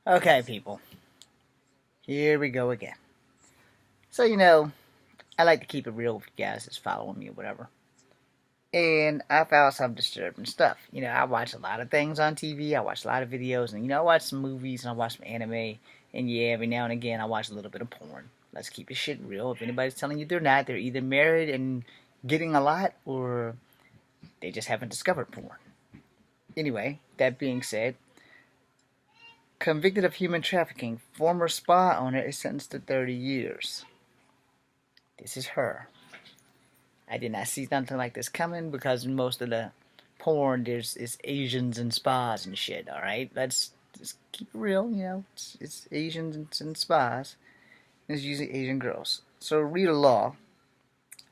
Okay, people, here we go again. So, I like to keep it real with you guys that's following me or whatever. And I found some disturbing stuff. I watch a lot of things on TV, I watch a lot of videos, and, I watch some movies and I watch some anime. And yeah, every now and again, I watch a little bit of porn. Let's keep this shit real. If anybody's telling you they're not, they're either married and getting a lot or they just haven't discovered porn. Anyway, that being said, convicted of human trafficking, former spa owner is sentenced to 30 years. This is her. I did not see something like this coming because most of the porn is Asians and spas and shit. All right, let's just keep it real. It's Asians and spas. It's usually Asian girls. So Rita Law,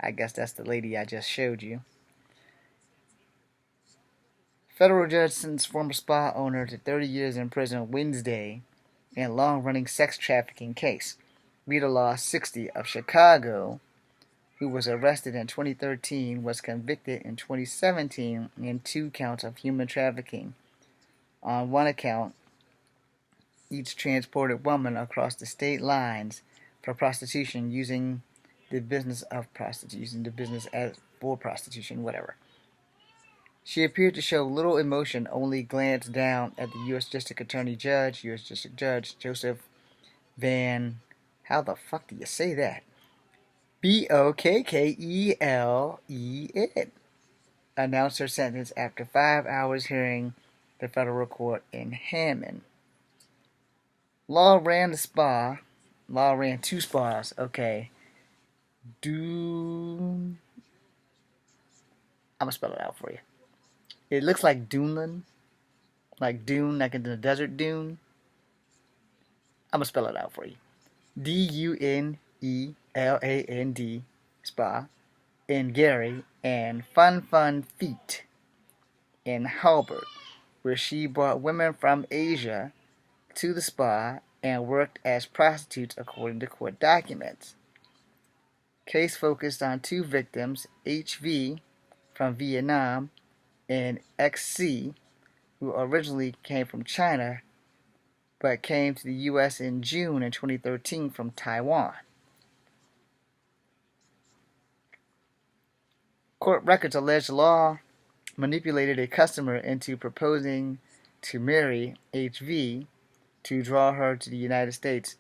I guess that's the lady I just showed you. Federal judge sentenced former spa owner to 30 years in prison Wednesday in a long-running sex trafficking case. Rita Law, 60, of Chicago, who was arrested in 2013, was convicted in 2017 in 2 counts of human trafficking. On one account, each transported woman across the state lines for prostitution using the business as for prostitution, whatever. She appeared to show little emotion, only glanced down at the U.S. District Judge Joseph Van. How the fuck do you say that? Bokkeled announced her sentence after 5 hours hearing the federal court in Hammond. Law ran 2 spas. Okay. Dune. I'm gonna spell it out for you. It looks like Duneland. Like Dune, like in the desert Dune. I'm gonna spell it out for you. Duneland spa in Gary and Fun Feet in Halbert, where she brought women from Asia to the spa and worked as prostitutes according to court documents. Case focused on 2 victims, HV from Vietnam and XC, who originally came from China but came to the U.S. in June in 2013 from Taiwan. Court records allege Law manipulated a customer into proposing to marry HV to draw her to the United States.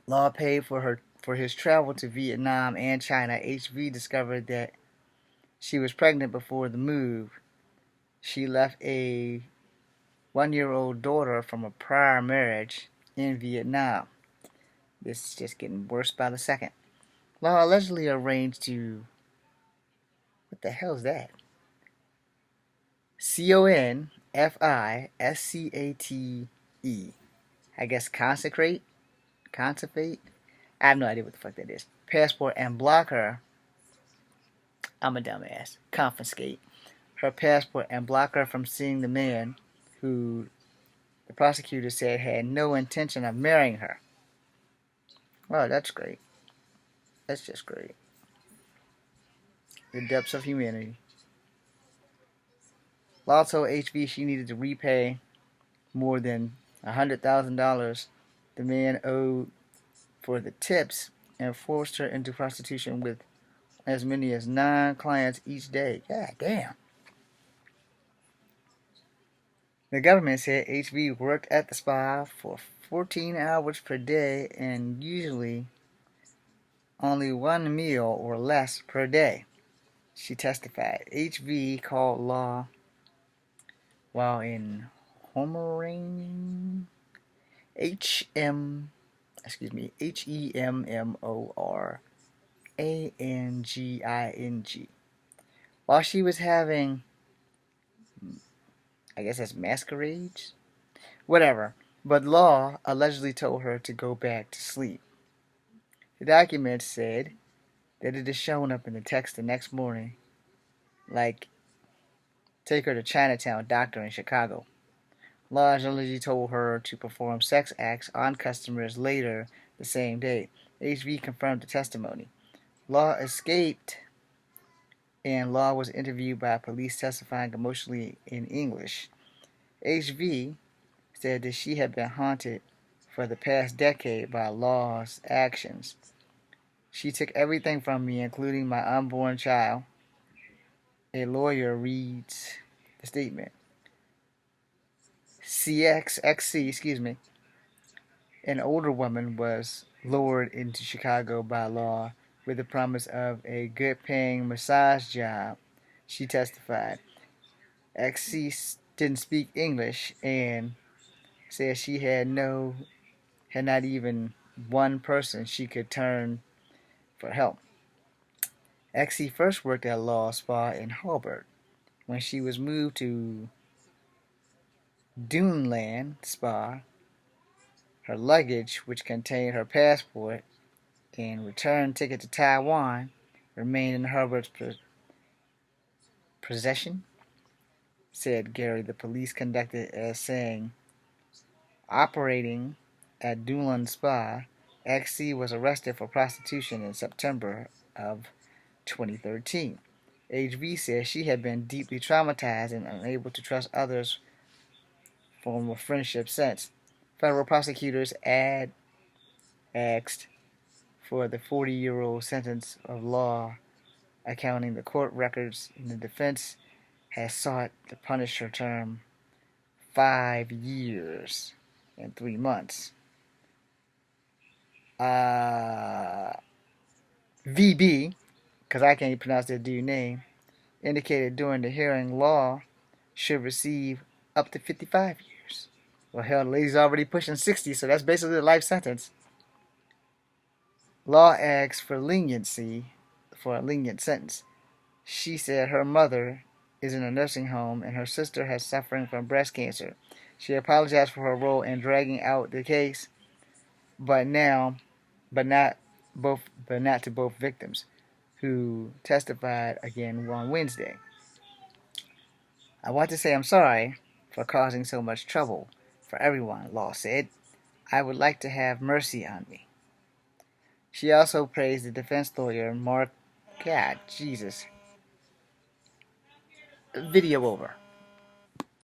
Law paid for his travel to Vietnam and China. HV discovered that she was pregnant before the move. She left a 1-year-old daughter from a prior marriage in Vietnam. This is just getting worse by the second. Law allegedly arranged to... What the hell is that? CONFISCATE. I guess consecrate? Consecrate? I have no idea what the fuck that is. Passport and block her. I'm a dumbass. Confiscate her passport and block her from seeing the man who the prosecutor said had no intention of marrying her. Well, that's great. That's just great. The depths of humanity. Law told HB she needed to repay more than $100,000 the man owed for the tips and forced her into prostitution with as many as 9 clients each day. God damn. The government said HB worked at the spa for 14 hours per day and usually only 1 meal or less per day. She testified. HV called Law while in Homering. HEMMORANGING. While she was having, I guess that's masquerades? Whatever. But Law allegedly told her to go back to sleep. The document said that it is shown up in the text the next morning, like, take her to Chinatown doctor in Chicago. Law allegedly told her to perform sex acts on customers later the same day. HV confirmed the testimony. Law escaped, and Law was interviewed by police testifying emotionally in English. HV said that she had been haunted for the past decade by Law's actions. She took everything from me, including my unborn child. A lawyer reads the statement. XC, an older woman, was lured into Chicago by Law with the promise of a good-paying massage job. She testified. XC didn't speak English and said she had not even one person she could turn for help. XC first worked at a law spa in Hobart. When she was moved to Duneland Spa, her luggage, which contained her passport and return ticket to Taiwan, remained in Herbert's possession, said Gary. The police conducted as saying, operating at Duneland Spa, XC was arrested for prostitution in September of 2013. HV says she had been deeply traumatized and unable to trust others from a friendship since. Federal prosecutors asked for the 40-year-old sentence of Law, accounting the court records, and the defense has sought to punish her term 5 years and 3 months. VB, because I can't pronounce that dude's name, indicated during the hearing Law should receive up to 55 years. Well, hell, the lady's already pushing 60, so that's basically a life sentence. Law asked for leniency for a lenient sentence. She said her mother is in a nursing home and her sister has suffering from breast cancer. She apologized for her role in dragging out the case, but not to both victims, who testified again on Wednesday. I want to say I'm sorry for causing so much trouble for everyone, Law said. I would like to have mercy on me. She also praised the defense lawyer, Mark. God, Jesus. Video over.